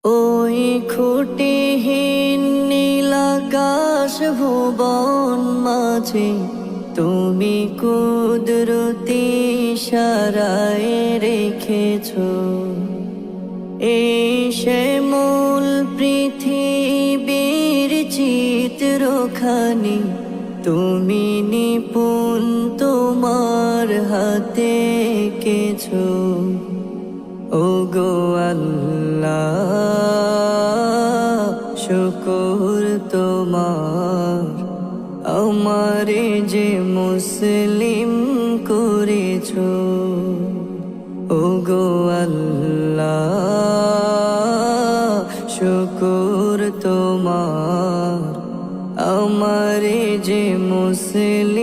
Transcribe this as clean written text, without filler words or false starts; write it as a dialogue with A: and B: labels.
A: ওই খুঁটিহীন নীলাকাশ ভুবন মাঝে তুমি কুদরতি ইশারায় রেখেছ এই শ্যামল পৃথিবীর চিত্রখানি তুমি নিপুণ তোমার হাতে এঁকেছো। ওগো আল্লাহ শুকর তোমার আমারে যে মুসলিম করেছো। ওগো আল্লাহ শুকর তোমার আমারে যে মুসলিম